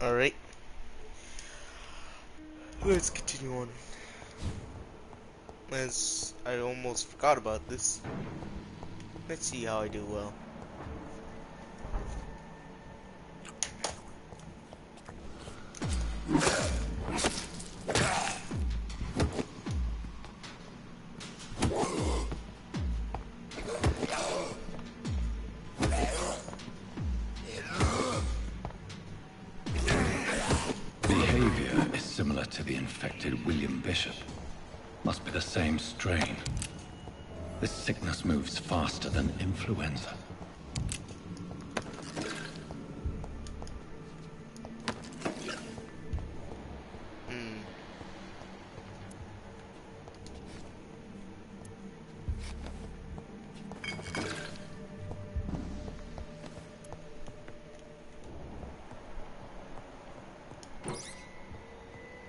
Alright. Let's continue on. As I almost forgot about this. Let's see how I do well. Behavior is similar to the infected William Bishop. Must be the same strain. This sickness moves faster than influenza.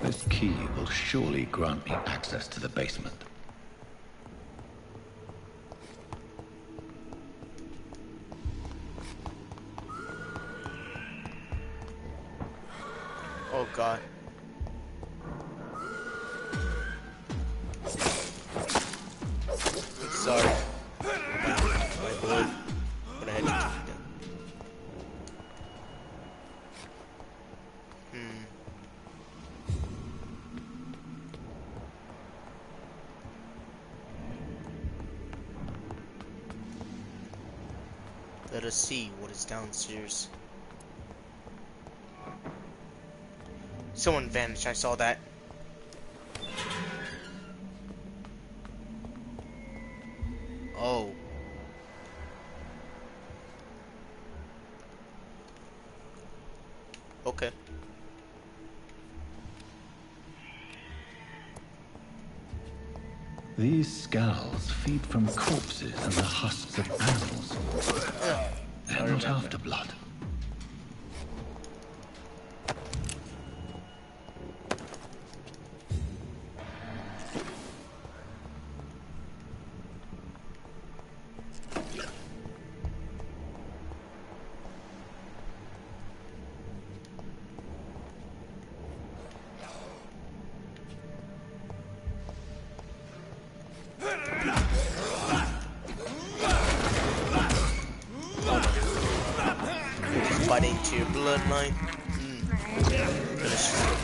This key will surely grant me access to the basement. Oh god. Sorry. My boy. But I had to keep them. Let us see what is downstairs. Someone vanished, I saw that. Oh. Okay. These skulls feed from corpses and the husks of animals. They're not after blood. Bite into your bloodline. Delicious.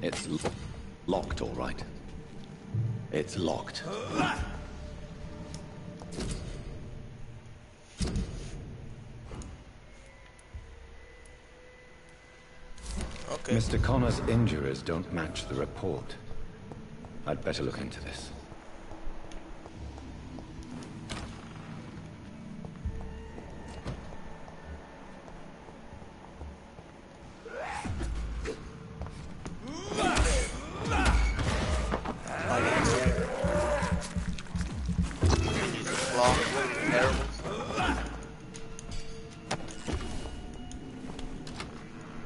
It's locked, all right. It's locked. Okay. Mr. Connor's injuries don't match the report. I'd better look into this.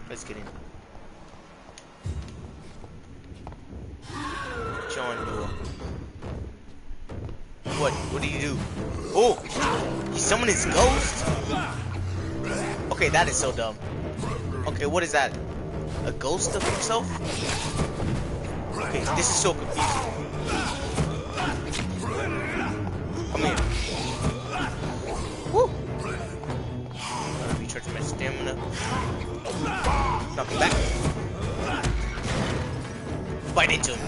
Let's get in. John door. What do you do? Oh! He summoned his ghost? Okay, that is so dumb. Okay, what is that? A ghost of himself? Okay, this is so confusing. Come here. Woo! Recharge my stamina. Knock him back. Bite into him.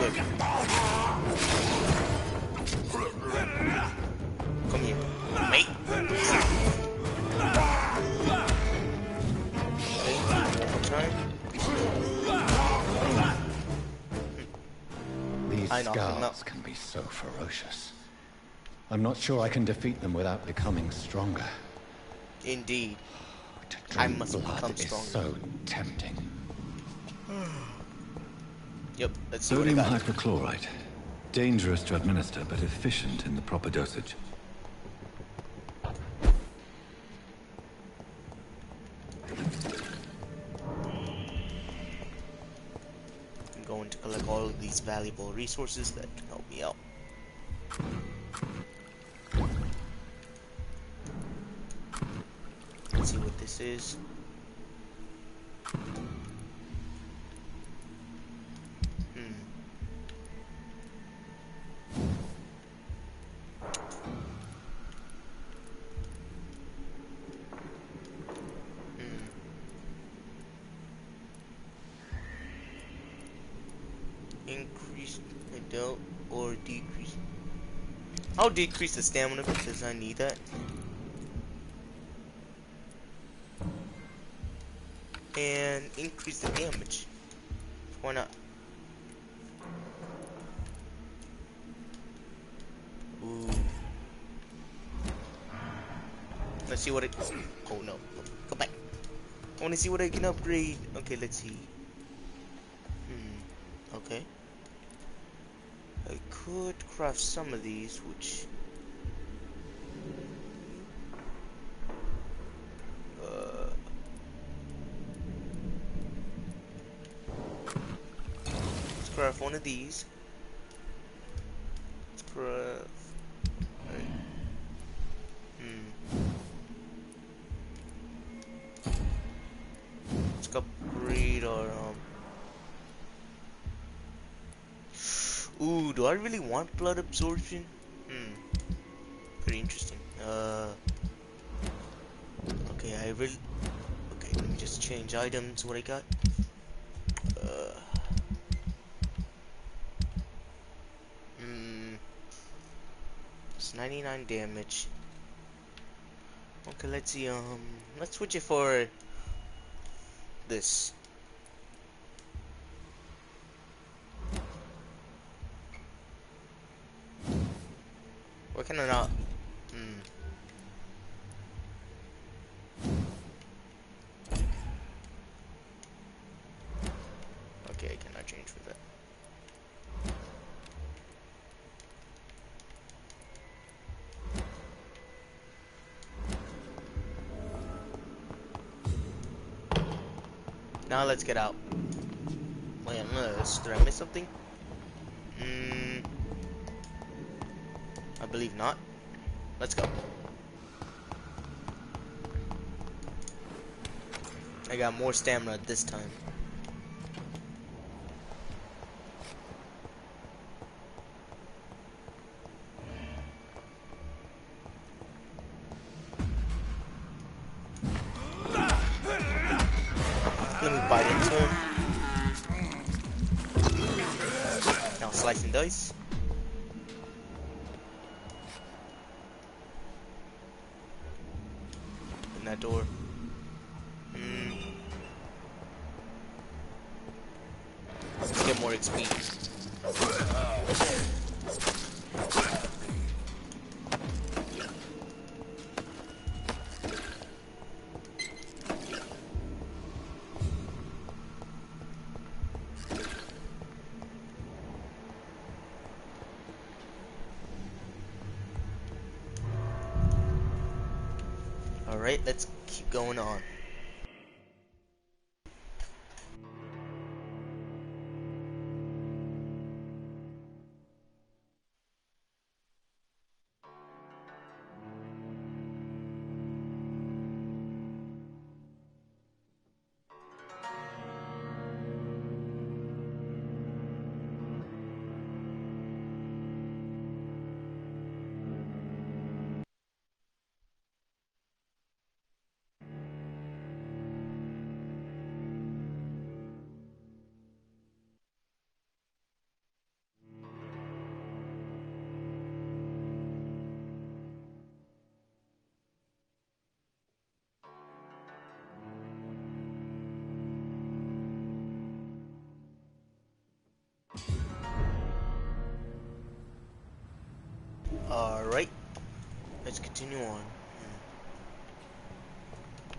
Good. Come here, mate. These skulls can be so ferocious. I'm not sure I can defeat them without becoming stronger. Indeed. To I drink must blood become is stronger. so tempting. Yep, let's see what I Sodium got. hypochlorite. Dangerous to administer, but efficient in the proper dosage. I'm going to collect all of these valuable resources that can help me out. Let's see what this is. Increase adult or decrease. I'll decrease the stamina because I need that. And increase the damage. Why not? Ooh. Let's see what it. Oh no. Go back. I want to see what I can upgrade. Okay, let's see. Okay. I could craft some of these, which. Let's craft one of these. Let's craft. Let's upgrade our Ooh, do I really want blood absorption? Pretty interesting. Okay, okay, let me just change items, what I got. It's 99 damage. Okay, let's see, let's switch it for this. Why can I not? Okay, I cannot change for that. Now let's get out. Wait, did I miss something? I believe not. Let's go. I got more stamina this time. Let me bite into him. Now slice and dice. Open that door. Let's get more XP. Alright, let's keep going on. Alright, let's continue on.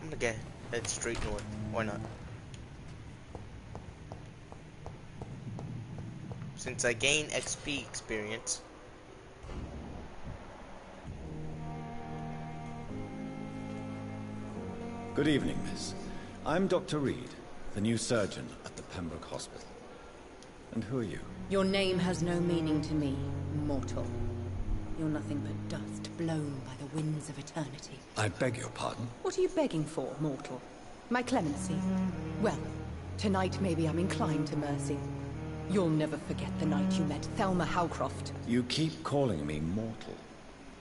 I'm gonna head straight north. Why not? Since I gain XP experience. Good evening, miss. I'm Dr. Reed, the new surgeon at the Pembroke Hospital. And who are you? Your name has no meaning to me, mortal. You're nothing but dust blown by the winds of eternity. I beg your pardon? What are you begging for, mortal? My clemency? Well, tonight maybe I'm inclined to mercy. You'll never forget the night you met Thelma Howcroft. You keep calling me mortal.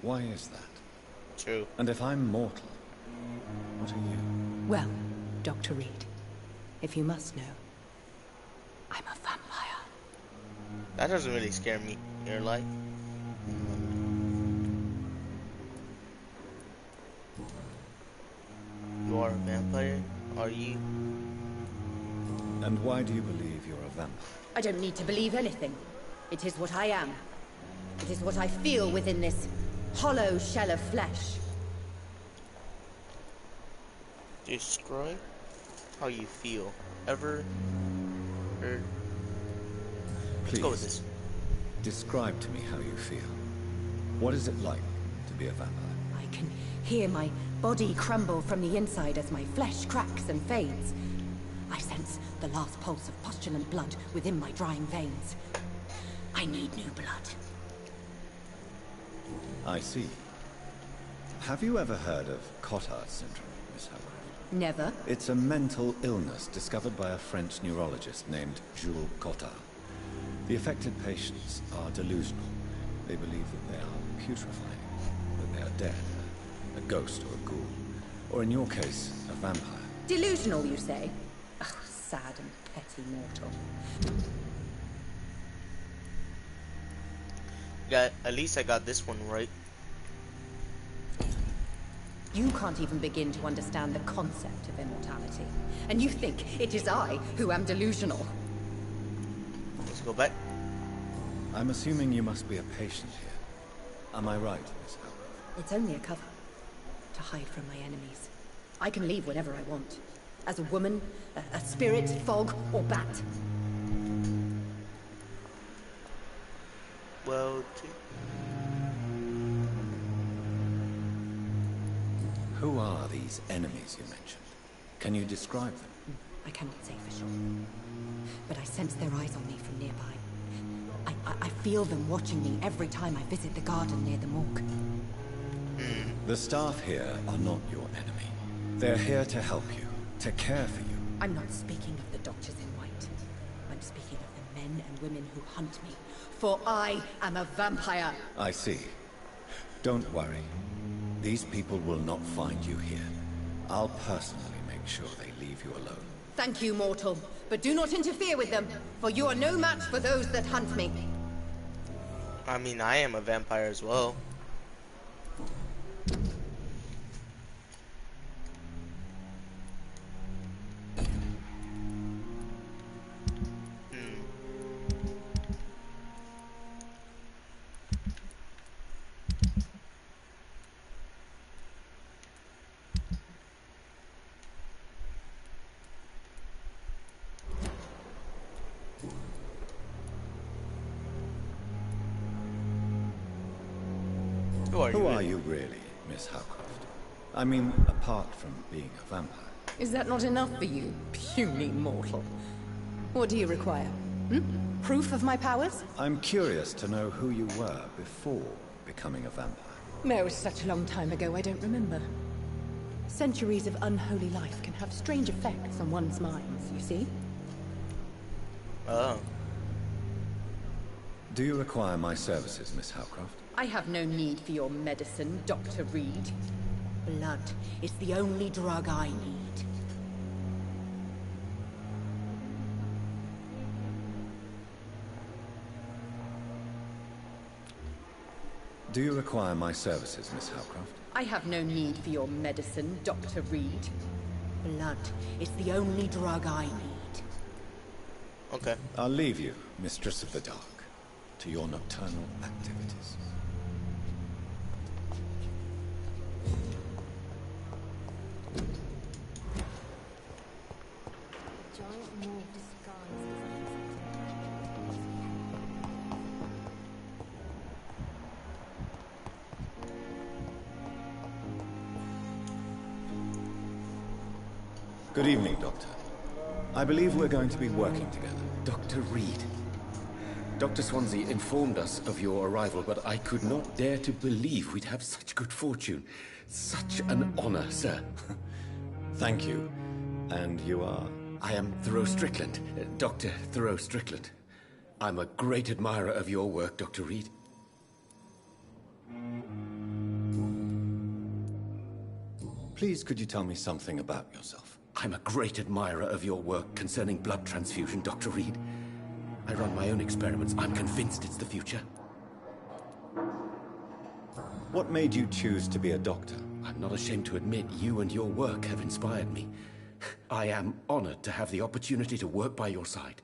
Why is that? True. And if I'm mortal, what are you? Well, Dr. Reed, if you must know, I'm a vampire. That doesn't really scare me. You're like... You are a vampire? Are you? And why do you believe you're a vampire? I don't need to believe anything. It is what I am. It is what I feel within this hollow shell of flesh. Describe how you feel. Ever heard? Please, Let's go with this. describe to me how you feel. What is it like to be a vampire? I can hear my body crumble from the inside as my flesh cracks and fades. I sense the last pulse of postulant blood within my drying veins. I need new blood. I see. Have you ever heard of Cotard syndrome, Miss Howcroft? Never. It's a mental illness discovered by a French neurologist named Jules Cotard. The affected patients are delusional. They believe that they are putrefying, that they are dead, a ghost or a ghoul, or in your case, a vampire. Delusional, you say? Oh, sad and petty mortal. At least I got this one right. You can't even begin to understand the concept of immortality. And you think it is I who am delusional. Let's go back. I'm assuming you must be a patient here. Am I right, Miss Howcroft? It's only a cover. To hide from my enemies. I can leave whenever I want. As a woman, a spirit, fog, or bat. Well, Who are these enemies you mentioned? Can you describe them? I cannot say for sure. But I sense their eyes on me from nearby. I feel them watching me every time I visit the garden near the morgue. The staff here are not your enemy. They're here to help you, to care for you. I'm not speaking of the doctors in white. I'm speaking of the men and women who hunt me. For I am a vampire. I see. Don't worry. These people will not find you here. I'll personally make sure they leave you alone. Thank you, mortal. But do not interfere with them, for you are no match for those that hunt me. I mean, I am a vampire as well. Who are you really, Miss Howcroft? I mean, apart from being a vampire. Is that not enough for you, puny mortal? What do you require? Proof of my powers? I'm curious to know who you were before becoming a vampire. It was such a long time ago, I don't remember. Centuries of unholy life can have strange effects on one's minds, you see? Oh. Do you require my services, Miss Howcroft? I have no need for your medicine, Dr. Reed. Blood is the only drug I need. Do you require my services, Miss Howcroft? I have no need for your medicine, Dr. Reed. Blood is the only drug I need. Okay. I'll leave you, Mistress of the Dark, to your nocturnal activities. Good evening, Doctor. I believe we're going to be working together. Dr. Reed. Dr. Swansea informed us of your arrival, but I could not dare to believe we'd have such good fortune. Such an honor, sir. Thank you. And you are? I am Thoreau Strickland, Dr. Thoreau Strickland. I'm a great admirer of your work, Dr. Reed. Please, could you tell me something about yourself? I'm a great admirer of your work concerning blood transfusion, Dr. Reed. I run my own experiments. I'm convinced it's the future. What made you choose to be a doctor? I'm not ashamed to admit you and your work have inspired me. I am honored to have the opportunity to work by your side.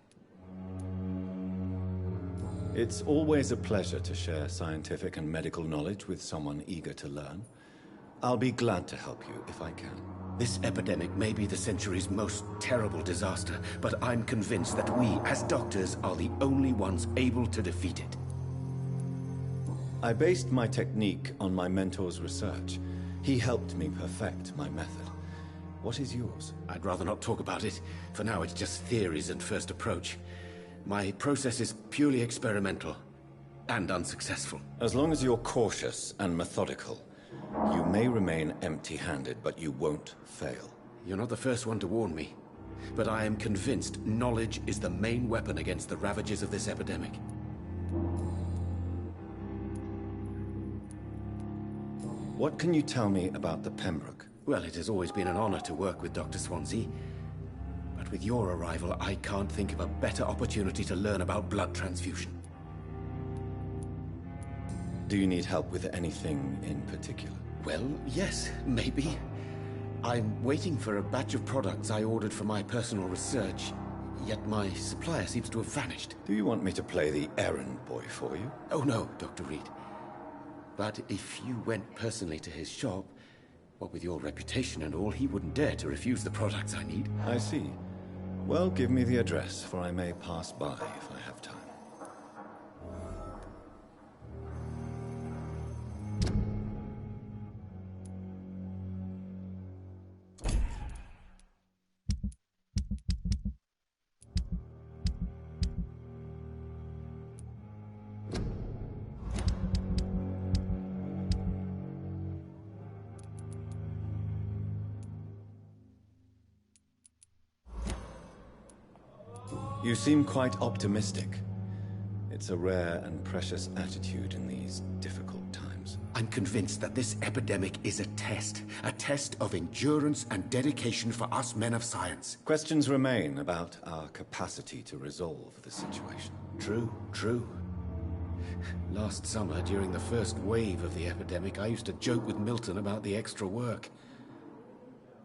It's always a pleasure to share scientific and medical knowledge with someone eager to learn. I'll be glad to help you if I can. This epidemic may be the century's most terrible disaster, but I'm convinced that we, as doctors, are the only ones able to defeat it. I based my technique on my mentor's research. He helped me perfect my method. What is yours? I'd rather not talk about it. For now, it's just theories and first approach. My process is purely experimental and unsuccessful. As long as you're cautious and methodical, you may remain empty-handed, but you won't fail. You're not the first one to warn me, but I am convinced knowledge is the main weapon against the ravages of this epidemic. What can you tell me about the Pembroke? Well, it has always been an honor to work with Dr. Swansea. But with your arrival, I can't think of a better opportunity to learn about blood transfusion. Do you need help with anything in particular? Well, yes, maybe. I'm waiting for a batch of products I ordered for my personal research, yet my supplier seems to have vanished. Do you want me to play the errand boy for you? Oh no, Dr. Reed. But if you went personally to his shop, what with your reputation and all, he wouldn't dare to refuse the products I need. I see. Well, give me the address, for I may pass by if I have time. You seem quite optimistic. It's a rare and precious attitude in these difficult times. I'm convinced that this epidemic is a test of endurance and dedication for us men of science. Questions remain about our capacity to resolve the situation. True. Last summer, during the first wave of the epidemic, I used to joke with Milton about the extra work.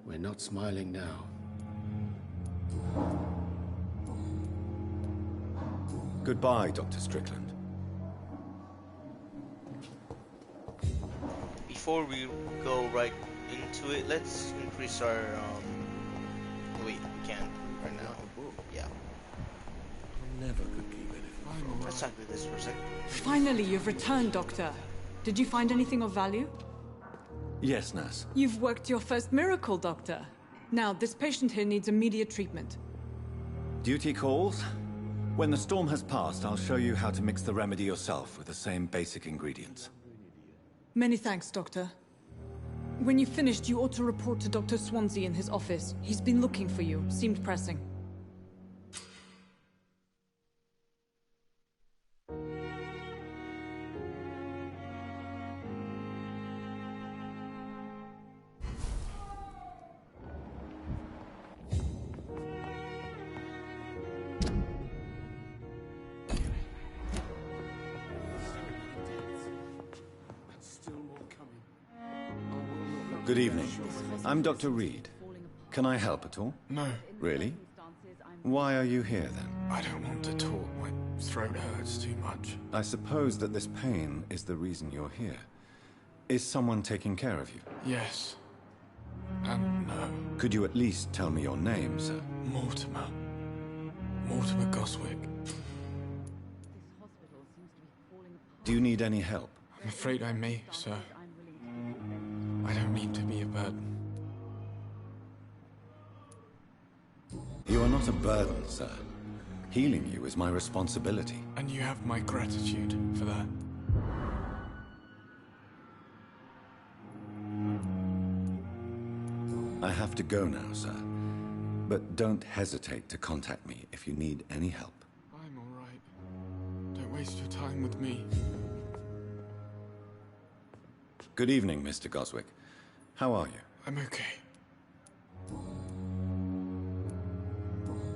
We're not smiling now. Goodbye, Dr. Strickland. Before we go right into it, let's increase our, wait, we can't right now. Yeah. Never could keep anything. Let's not do this for a second. Finally, you've returned, Doctor. Did you find anything of value? Yes, nurse. You've worked your first miracle, Doctor. Now, this patient here needs immediate treatment. Duty calls. When the storm has passed, I'll show you how to mix the remedy yourself with the same basic ingredients. Many thanks, Doctor. When you've finished, you ought to report to Dr. Swansea in his office. He's been looking for you. Seemed pressing. Good evening. I'm Dr. Reed. Can I help at all? No, Really? Why are you here then? I don't want to talk. My throat hurts too much. I suppose that this pain is the reason you're here. Is someone taking care of you? Yes. And no. Could you at least tell me your name, sir? Mortimer. Mortimer Goswick. Do you need any help? I'm afraid I'm me, sir. I don't mean to be a burden. You are not a burden, sir. Healing you is my responsibility. And you have my gratitude for that. I have to go now, sir. But don't hesitate to contact me if you need any help. I'm all right. Don't waste your time with me. Good evening, Mr. Goswick. How are you? I'm okay.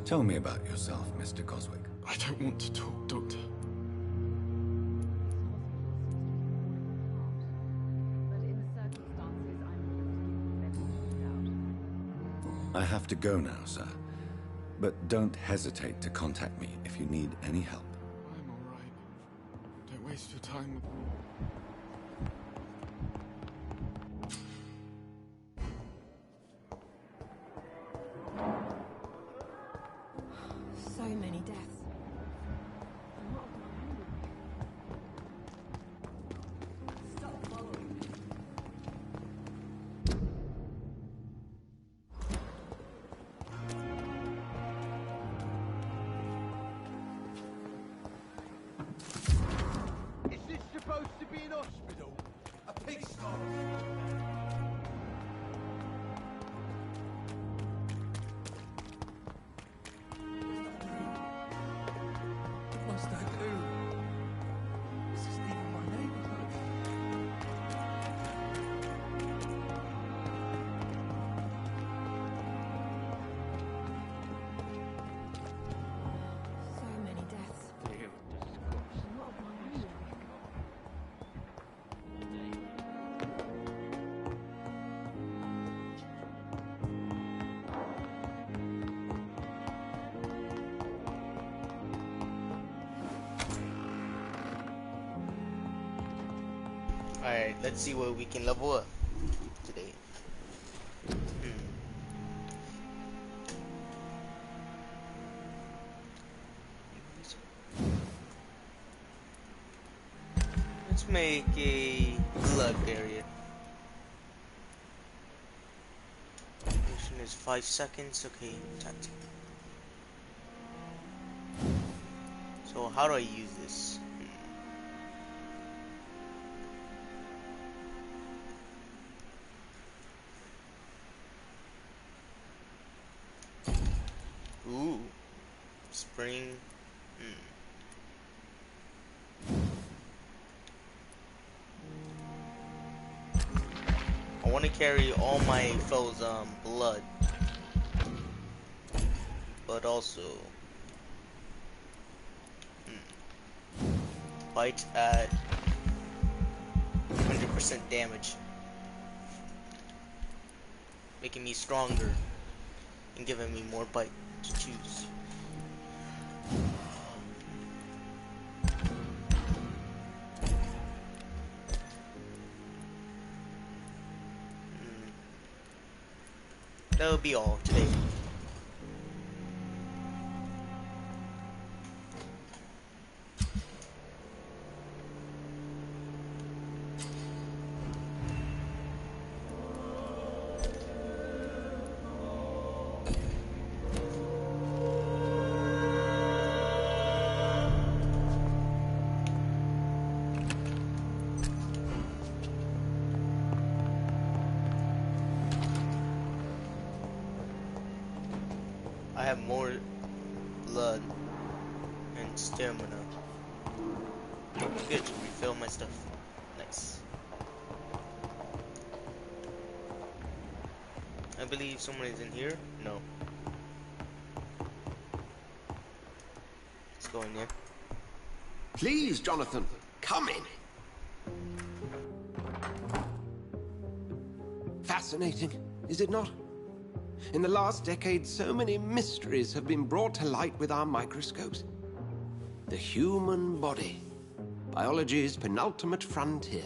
Tell me about yourself, Mr. Goswick. I don't want to talk, Doctor. I have to go now, sir. But don't hesitate to contact me if you need any help. I'm all right. Don't waste your time with me. So many deaths. Stop following me. Is this supposed to be an hospital? A pigsty? What must I do? This isn't even my neighborhood. So many deaths. Not of my own doing. Alright, let's see what we can level up today. Let's make a blood barrier. Duration is 5 seconds. Okay, tactic. So how do I use this? Ooh, spring. I want to carry all my foes' blood, but also bite at 100% damage, making me stronger and giving me more bite to choose. That will be all today. I have more blood and stamina. Good to refill my stuff. Nice. I believe someone is in here. No. Let's go in there. Please, Jonathan, come in. Fascinating, is it not? In the last decade, so many mysteries have been brought to light with our microscopes. The human body, biology's penultimate frontier.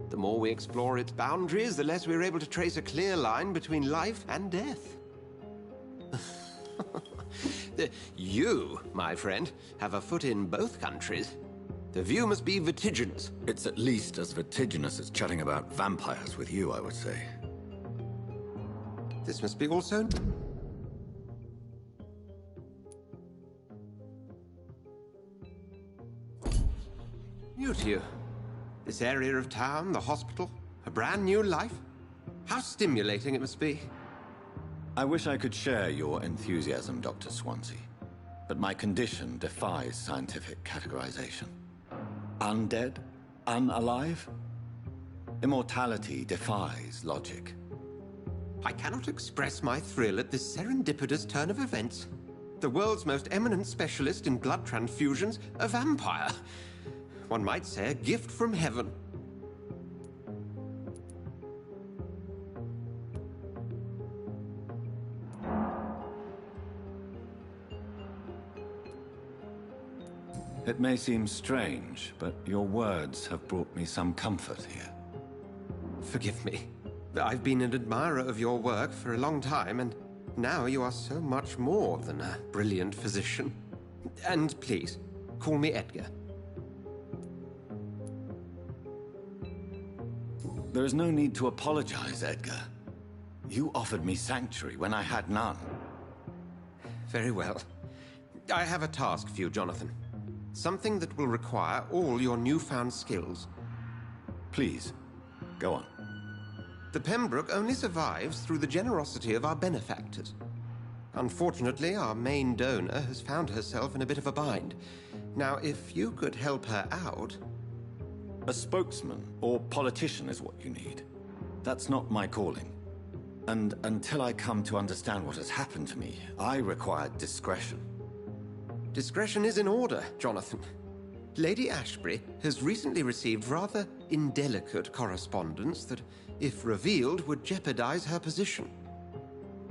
The more we explore its boundaries, the less we're able to trace a clear line between life and death. You, my friend, have a foot in both countries. The view must be vertiginous. It's at least as vertiginous as chatting about vampires with you, I would say. This must be also... New to you. This area of town, the hospital, a brand new life. How stimulating it must be. I wish I could share your enthusiasm, Dr. Swansea, but my condition defies scientific categorization. Undead? Unalive? Immortality defies logic. I cannot express my thrill at this serendipitous turn of events. The world's most eminent specialist in blood transfusions, a vampire. One might say a gift from heaven. It may seem strange, but your words have brought me some comfort here. Forgive me. I've been an admirer of your work for a long time, and now you are so much more than a brilliant physician. And please, call me Edgar. There is no need to apologize, Edgar. You offered me sanctuary when I had none. Very well. I have a task for you, Jonathan. Something that will require all your newfound skills. Please, go on. The Pembroke only survives through the generosity of our benefactors. Unfortunately, our main donor has found herself in a bit of a bind. Now, if you could help her out... A spokesman or politician is what you need. That's not my calling. And until I come to understand what has happened to me, I require discretion. Discretion is in order, Jonathan. Lady Ashbury has recently received rather indelicate correspondence that, if revealed, would jeopardize her position.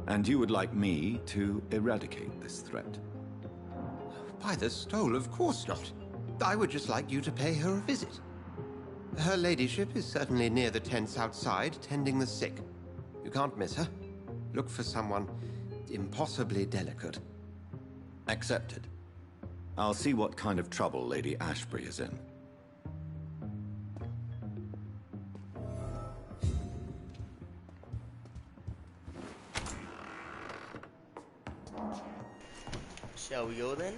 And you would like me to eradicate this threat? By the stole, of course not. I would just like you to pay her a visit. Her ladyship is certainly near the tents outside, tending the sick. You can't miss her. Look for someone impossibly delicate. Accepted. I'll see what kind of trouble Lady Ashbury is in. Shall we go then?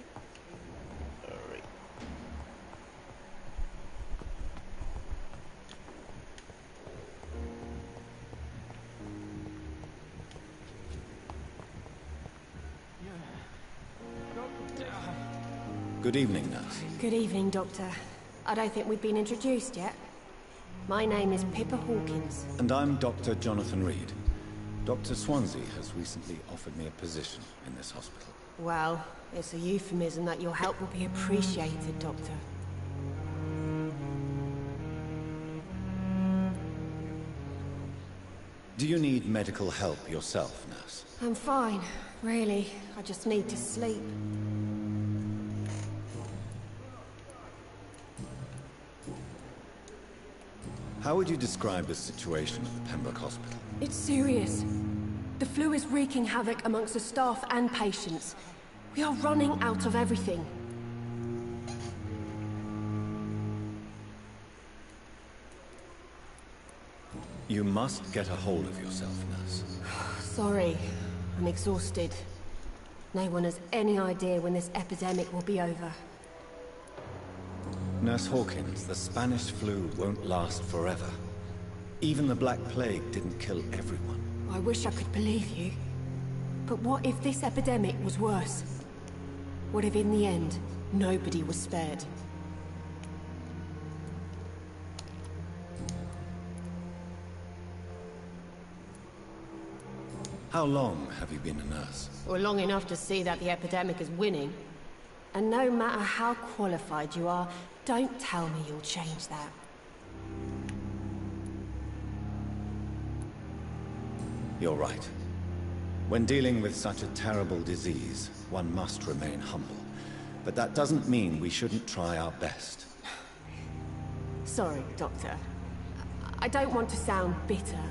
Alright. Good evening, nurse. Good evening, Doctor. I don't think we've been introduced yet. My name is Pippa Hawkins. And I'm Dr. Jonathan Reed. Dr. Swansea has recently offered me a position in this hospital. Well, it's a euphemism that your help will be appreciated, Doctor. Do you need medical help yourself, nurse? I'm fine, really. I just need to sleep. How would you describe the situation at the Pembroke Hospital? It's serious. The flu is wreaking havoc amongst the staff and patients. We are running out of everything. You must get a hold of yourself, nurse. Sorry, I'm exhausted. No one has any idea when this epidemic will be over. Nurse Hawkins, the Spanish flu won't last forever. Even the Black Plague didn't kill everyone. I wish I could believe you. But what if this epidemic was worse? What if in the end, nobody was spared? How long have you been a nurse? Well, long enough to see that the epidemic is winning. And no matter how qualified you are, don't tell me you'll change that. You're right. When dealing with such a terrible disease, one must remain humble. But that doesn't mean we shouldn't try our best. Sorry, Doctor. I don't want to sound bitter,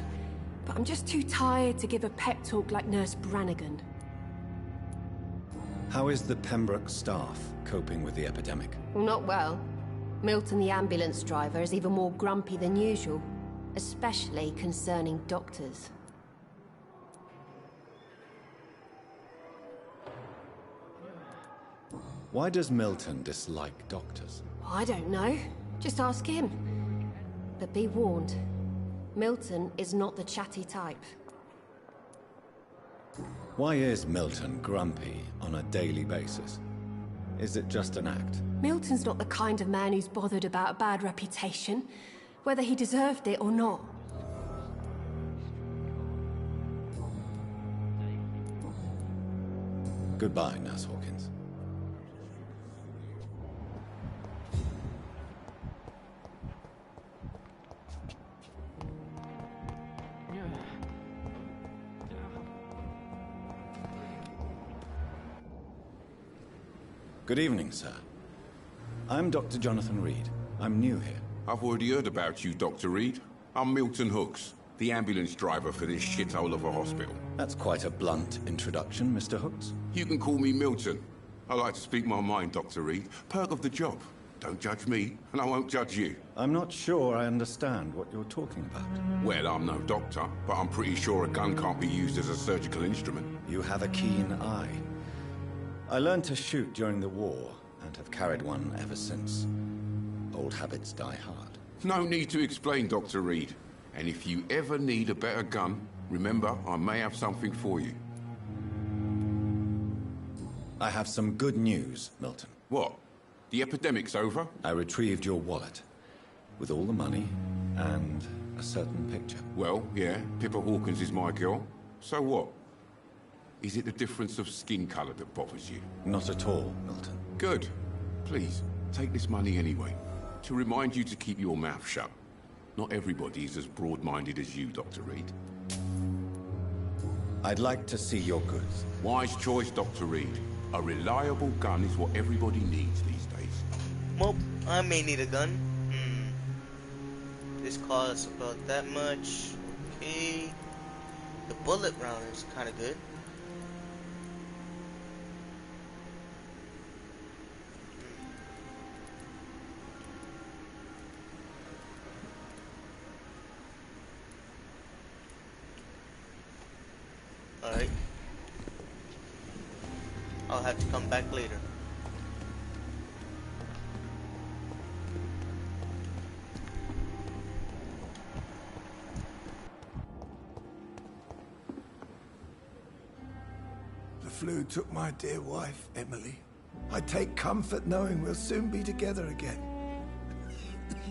but I'm just too tired to give a pep talk like Nurse Brannigan. How is the Pembroke staff coping with the epidemic? Well, not well. Milton, the ambulance driver, is even more grumpy than usual, especially concerning doctors. Why does Milton dislike doctors? I don't know. Just ask him. But be warned, Milton is not the chatty type. Why is Milton grumpy on a daily basis? Is it just an act? Milton's not the kind of man who's bothered about a bad reputation, whether he deserved it or not. Goodbye, Nurse Hawkins. Good evening, sir. I'm Dr. Jonathan Reed. I'm new here. I've already heard about you, Dr. Reed. I'm Milton Hooks, the ambulance driver for this shithole of a hospital. That's quite a blunt introduction, Mr. Hooks. You can call me Milton. I like to speak my mind, Dr. Reed. Perk of the job. Don't judge me, and I won't judge you. I'm not sure I understand what you're talking about. Well, I'm no doctor, but I'm pretty sure a gun can't be used as a surgical instrument. You have a keen eye. I learned to shoot during the war, and have carried one ever since. Old habits die hard. No need to explain, Dr. Reed. And if you ever need a better gun, remember, I may have something for you. I have some good news, Milton. What? The epidemic's over? I retrieved your wallet, with all the money, and a certain picture. Well, yeah, Pippa Hawkins is my girl. So what? Is it the difference of skin colour that bothers you? Not at all, Milton. Good. Please, take this money anyway. To remind you to keep your mouth shut. Not everybody is as broad-minded as you, Dr. Reed. I'd like to see your goods. Wise choice, Dr. Reed. A reliable gun is what everybody needs these days. Well, I may need a gun. This costs about that much. Okay. The bullet round is kind of good. Alright. I'll have to come back later. The flu took my dear wife, Emily. I take comfort knowing we'll soon be together again.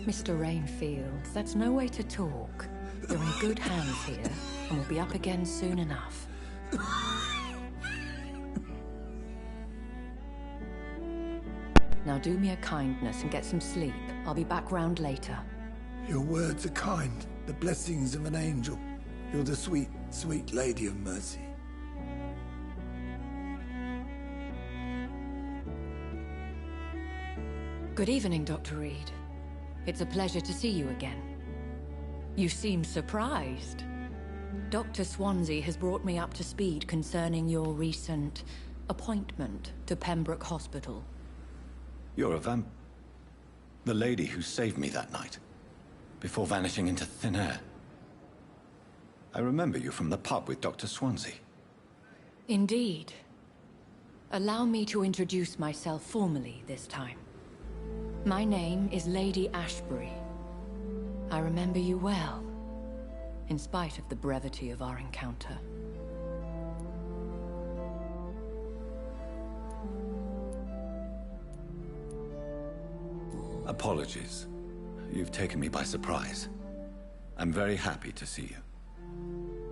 Mr. Rainfield, that's no way to talk. You're in good hands here, and we'll be up again soon enough. Now do me a kindness and get some sleep. I'll be back round later. Your words are kind, the blessings of an angel. You're the sweet, sweet Lady of Mercy. Good evening, Dr. Reed. It's a pleasure to see you again. You seem surprised. Dr. Swansea has brought me up to speed concerning your recent appointment to Pembroke Hospital. You're a the lady who saved me that night, before vanishing into thin air. I remember you from the pub with Dr. Swansea. Indeed. Allow me to introduce myself formally this time. My name is Lady Ashbury. I remember you well, in spite of the brevity of our encounter. Apologies. You've taken me by surprise. I'm very happy to see you.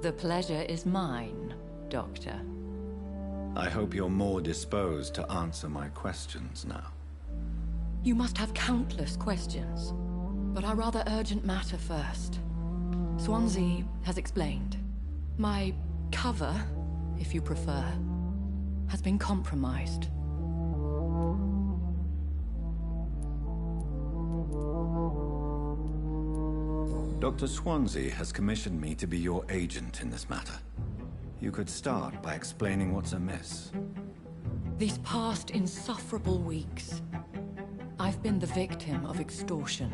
The pleasure is mine, Doctor. I hope you're more disposed to answer my questions now. You must have countless questions, but our rather urgent matter first. Swansea has explained. My cover, if you prefer, has been compromised. Dr. Swansea has commissioned me to be your agent in this matter. You could start by explaining what's amiss. These past insufferable weeks, I've been the victim of extortion.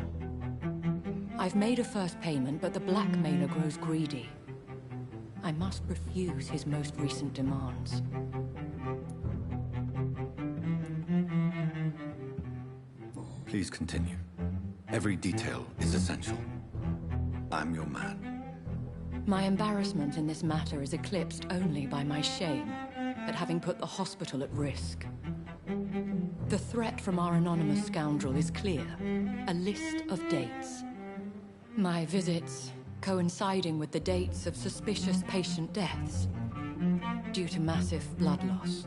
I've made a first payment, but the blackmailer grows greedy. I must refuse his most recent demands. Please continue. Every detail is essential. I'm your man. My embarrassment in this matter is eclipsed only by my shame at having put the hospital at risk. The threat from our anonymous scoundrel is clear. A list of dates. My visits coinciding with the dates of suspicious patient deaths due to massive blood loss.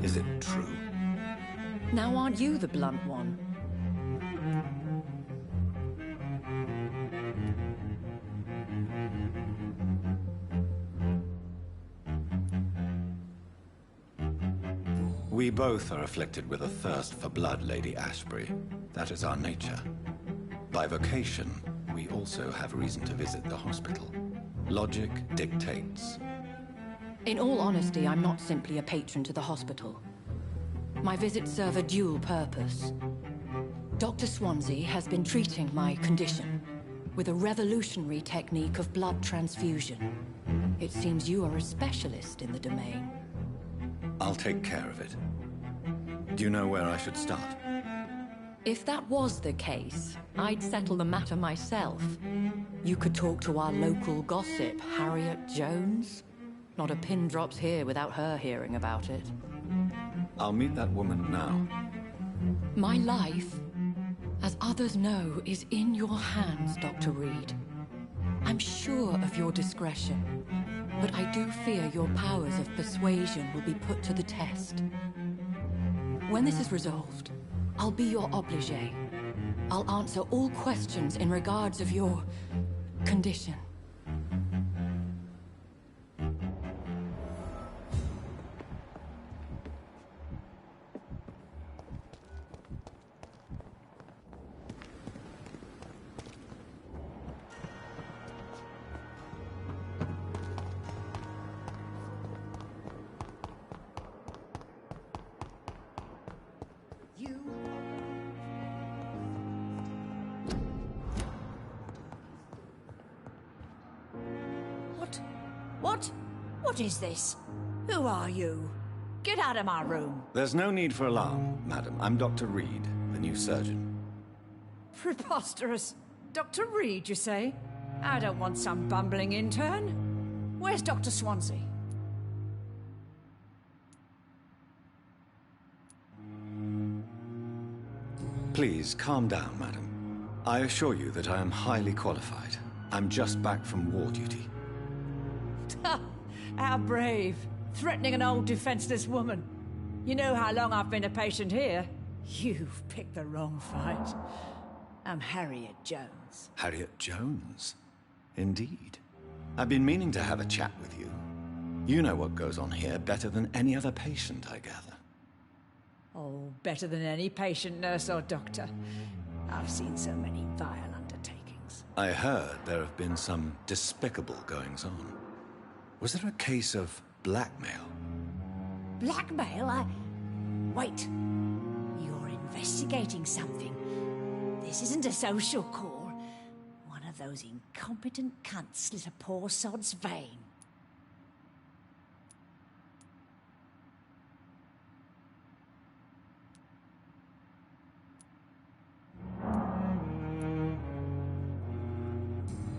Is it true? Now aren't you the blunt one? We both are afflicted with a thirst for blood, Lady Ashbury. That is our nature. By vocation, we also have reason to visit the hospital. Logic dictates. In all honesty, I'm not simply a patron to the hospital. My visits serve a dual purpose. Dr. Swansea has been treating my condition with a revolutionary technique of blood transfusion. It seems you are a specialist in the domain. I'll take care of it. Do you know where I should start? If that was the case, I'd settle the matter myself. You could talk to our local gossip, Harriet Jones. Not a pin drops here without her hearing about it. I'll meet that woman now. My life, as others know, is in your hands, Dr. Reed. I'm sure of your discretion, but I do fear your powers of persuasion will be put to the test. When this is resolved, I'll be your obligé. I'll answer all questions in regards of your condition. What is this? Who are you? Get out of my room. There's no need for alarm, madam. I'm Dr. Reed, the new surgeon. Preposterous. Dr. Reed, you say? I don't want some bumbling intern. Where's Dr. Swansea? Please, calm down, madam. I assure you that I am highly qualified. I'm just back from war duty. How brave. Threatening an old defenseless woman. You know how long I've been a patient here? You've picked the wrong fight. I'm Harriet Jones. Harriet Jones? Indeed. I've been meaning to have a chat with you. You know what goes on here better than any other patient, I gather. Oh, better than any patient, nurse or doctor. I've seen so many vile undertakings. I heard there have been some despicable goings-on. Was there a case of blackmail? Blackmail? Wait. You're investigating something. This isn't a social call. One of those incompetent cunts slit a poor sod's vein.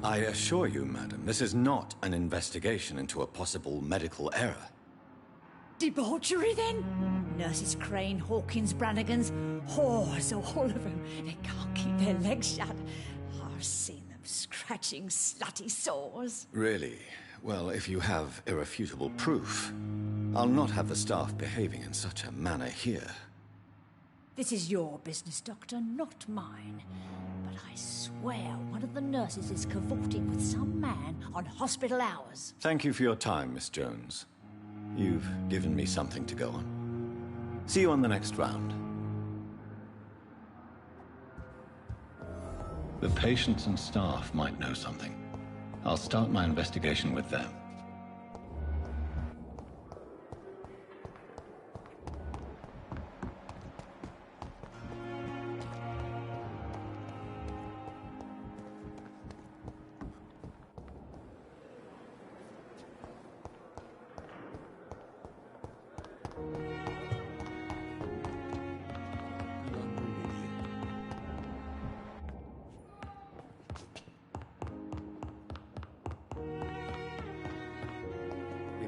I assure you, madam, this is not an investigation into a possible medical error. Debauchery, then? Nurses Crane, Hawkins, Brannigans, whores, all of them. They can't keep their legs shut. I've seen them scratching slutty sores. Really? Well, if you have irrefutable proof, I'll not have the staff behaving in such a manner here. This is your business, Doctor, not mine. But I swear one of the nurses is cavorting with some man on hospital hours. Thank you for your time, Miss Jones. You've given me something to go on. See you on the next round. The patients and staff might know something. I'll start my investigation with them.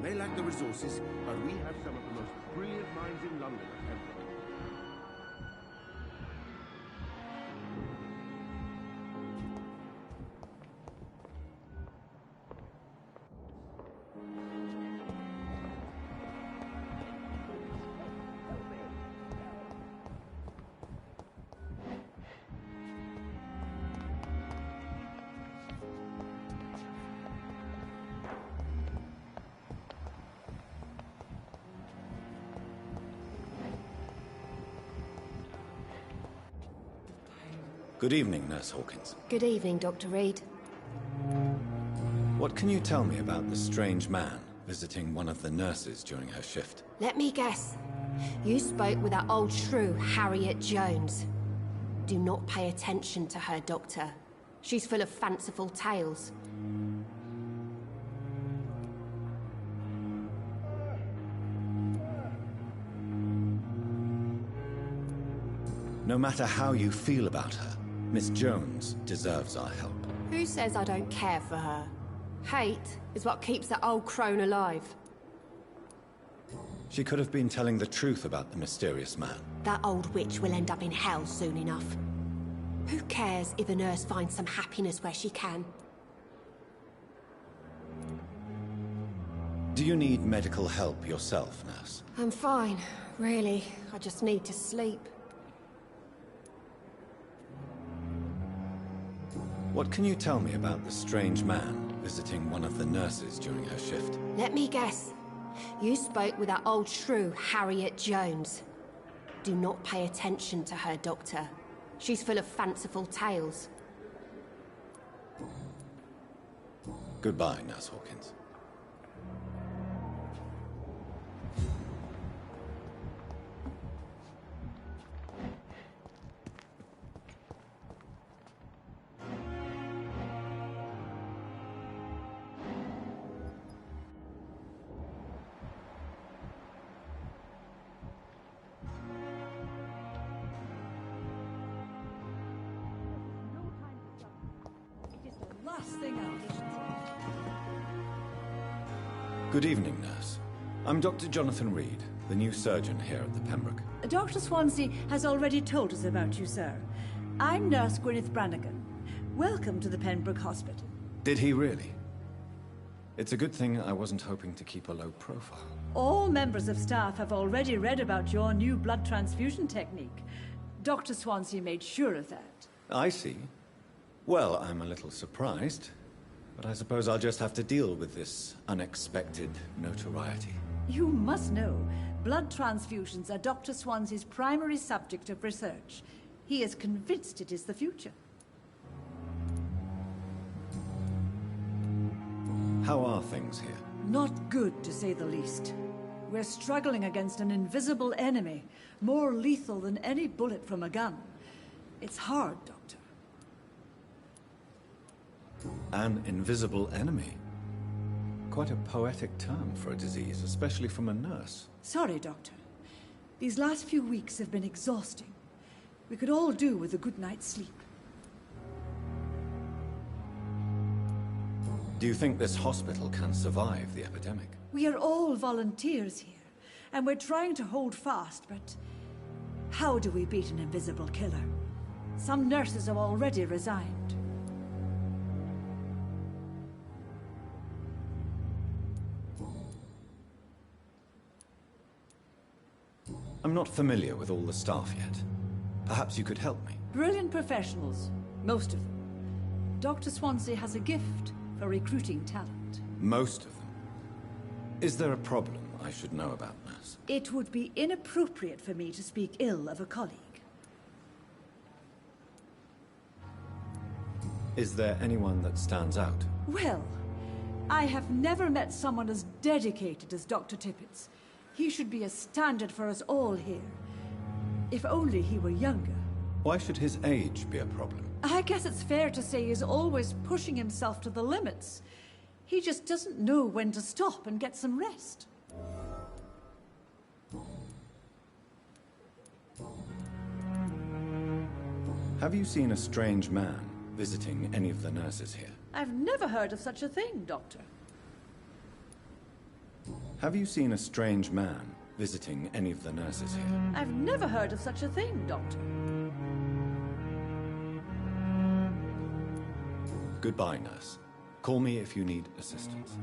may lack the resources, but we have some of the most brilliant minds in London at Pembroke. Good evening, Nurse Hawkins. Good evening, Dr. Reed. What can you tell me about the strange man visiting one of the nurses during her shift? Let me guess. You spoke with that old shrew, Harriet Jones. Do not pay attention to her, Doctor. She's full of fanciful tales. No matter how you feel about her, Miss Jones deserves our help. Who says I don't care for her? Hate is what keeps that old crone alive. She could have been telling the truth about the mysterious man. That old witch will end up in hell soon enough. Who cares if a nurse finds some happiness where she can? Do you need medical help yourself, nurse? I'm fine, really. I just need to sleep. What can you tell me about the strange man visiting one of the nurses during her shift? Let me guess. You spoke with that old shrew, Harriet Jones. Do not pay attention to her, Doctor. She's full of fanciful tales. Goodbye, Nurse Hawkins. Good evening, nurse. I'm Dr. Jonathan Reed, the new surgeon here at the Pembroke. Dr. Swansea has already told us about you, sir. I'm Nurse Gwyneth Brannigan. Welcome to the Pembroke Hospital. Did he really? It's a good thing I wasn't hoping to keep a low profile. All members of staff have already read about your new blood transfusion technique. Dr. Swansea made sure of that. I see. Well, I'm a little surprised, but I suppose I'll just have to deal with this unexpected notoriety. You must know, blood transfusions are Dr. Swansea's primary subject of research. He is convinced it is the future. How are things here? Not good, to say the least. We're struggling against an invisible enemy, more lethal than any bullet from a gun. It's hard, Doctor. An invisible enemy? Quite a poetic term for a disease, especially from a nurse. Sorry, Doctor. These last few weeks have been exhausting. We could all do with a good night's sleep. Do you think this hospital can survive the epidemic? We are all volunteers here, and we're trying to hold fast, but how do we beat an invisible killer? Some nurses have already resigned. I'm not familiar with all the staff yet. Perhaps you could help me. Brilliant professionals, most of them. Dr. Swansea has a gift for recruiting talent. Most of them? Is there a problem I should know about, nurse? It would be inappropriate for me to speak ill of a colleague. Is there anyone that stands out? Well, I have never met someone as dedicated as Dr. Tippett's. He should be a standard for us all here. If only he were younger. Why should his age be a problem? I guess it's fair to say he's always pushing himself to the limits. He just doesn't know when to stop and get some rest. Have you seen a strange man visiting any of the nurses here? I've never heard of such a thing, Doctor. Have you seen a strange man visiting any of the nurses here? I've never heard of such a thing, Doctor. Goodbye, nurse. Call me if you need assistance.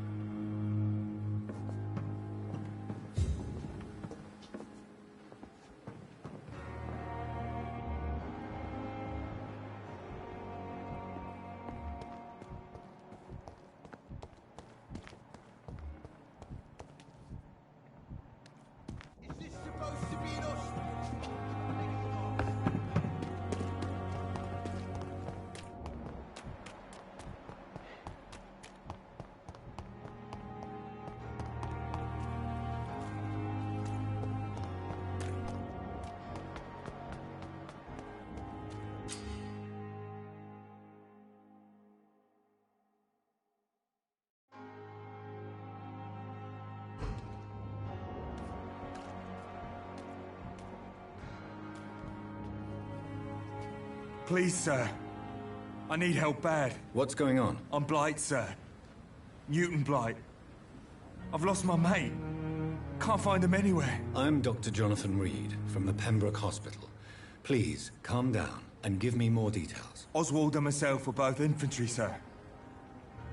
Please, sir. I need help bad. What's going on? I'm Blight, sir. Newton Blight. I've lost my mate. Can't find him anywhere. I'm Dr. Jonathan Reed from the Pembroke Hospital. Please, calm down and give me more details. Oswald and myself were both infantry, sir.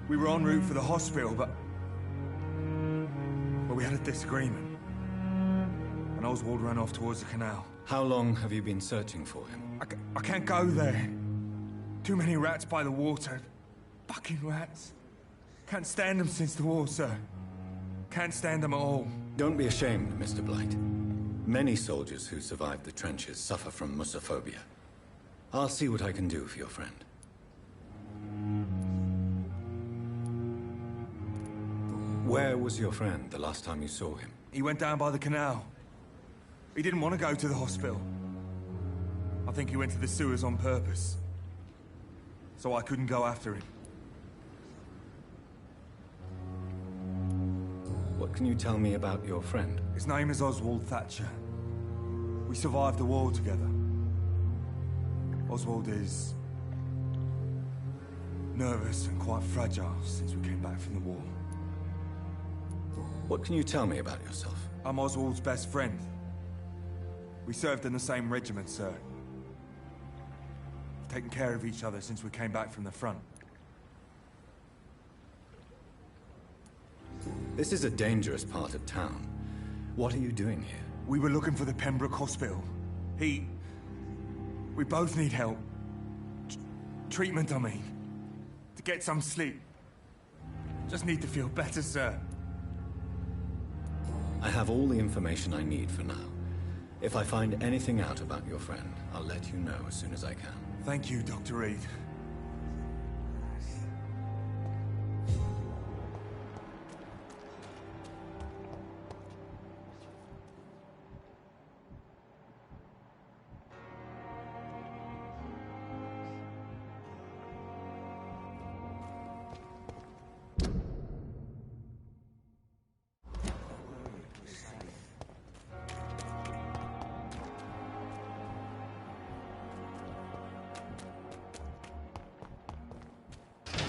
We were en route for the hospital, but we had a disagreement. And Oswald ran off towards the canal. How long have you been searching for him? I can't go there. Too many rats by the water. Fucking rats. Can't stand them since the war, sir. Can't stand them at all. Don't be ashamed, Mr. Blight. Many soldiers who survived the trenches suffer from musophobia. I'll see what I can do for your friend. Where was your friend the last time you saw him? He went down by the canal. He didn't want to go to the hospital. I think he went to the sewers on purpose. So I couldn't go after him. What can you tell me about your friend? His name is Oswald Thatcher. We survived the war together. Oswald is nervous and quite fragile since we came back from the war. What can you tell me about yourself? I'm Oswald's best friend. We served in the same regiment, sir. We've taken care of each other since we came back from the front. This is a dangerous part of town. What are you doing here? We were looking for the Pembroke Hospital. We both need help. Treatment, I mean. To get some sleep. Just need to feel better, sir. I have all the information I need for now. If I find anything out about your friend, I'll let you know as soon as I can. Thank you, Dr. Reed.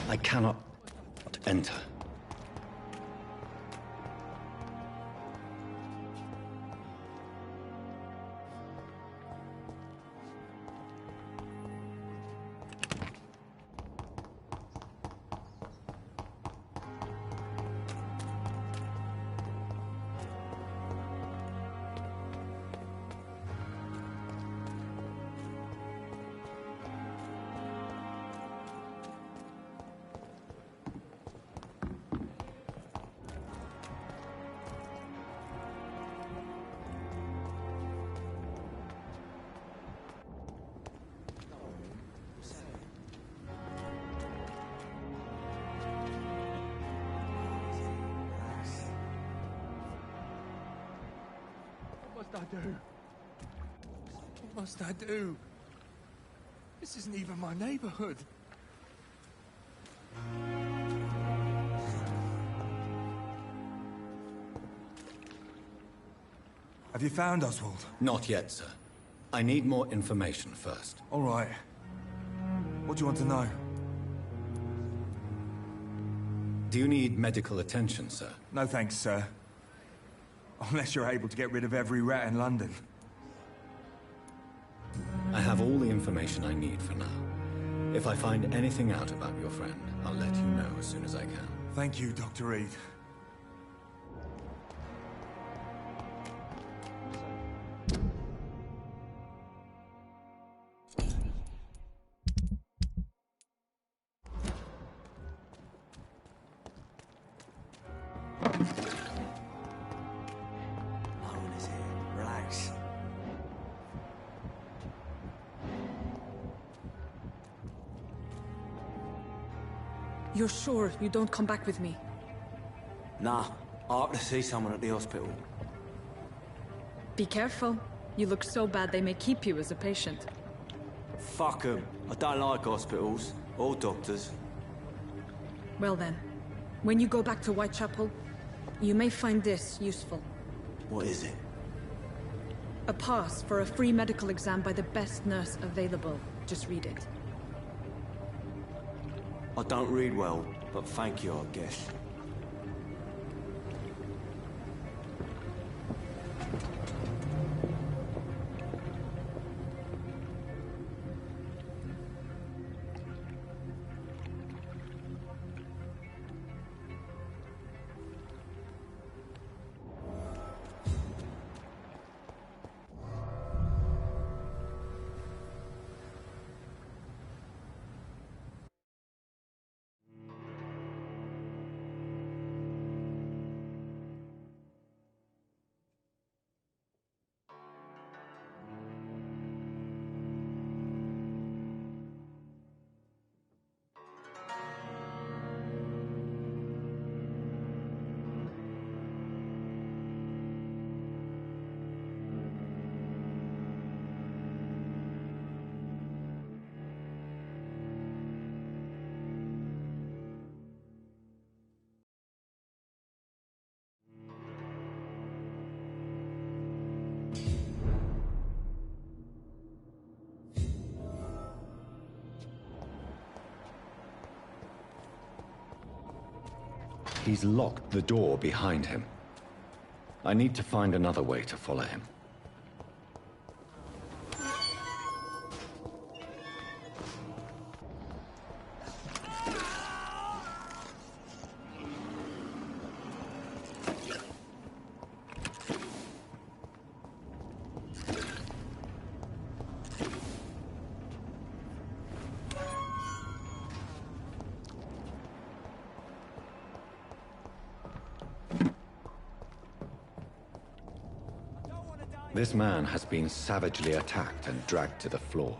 I cannot enter. What must I do? What must I do? This isn't even my neighborhood. Have you found Oswald? Not yet, sir. I need more information first. All right. What do you want to know? Do you need medical attention, sir? No thanks, sir. Unless you're able to get rid of every rat in London. I have all the information I need for now. If I find anything out about your friend, I'll let you know as soon as I can. Thank you, Dr. Reed. You're sure you don't come back with me? Nah, I have to see someone at the hospital. Be careful. You look so bad they may keep you as a patient. Fuck 'em. I don't like hospitals, or doctors. Well then, when you go back to Whitechapel, you may find this useful. What is it? A pass for a free medical exam by the best nurse available. Just read it. I don't read well, but thank you, I guess. He's locked the door behind him. I need to find another way to follow him. This man has been savagely attacked and dragged to the floor.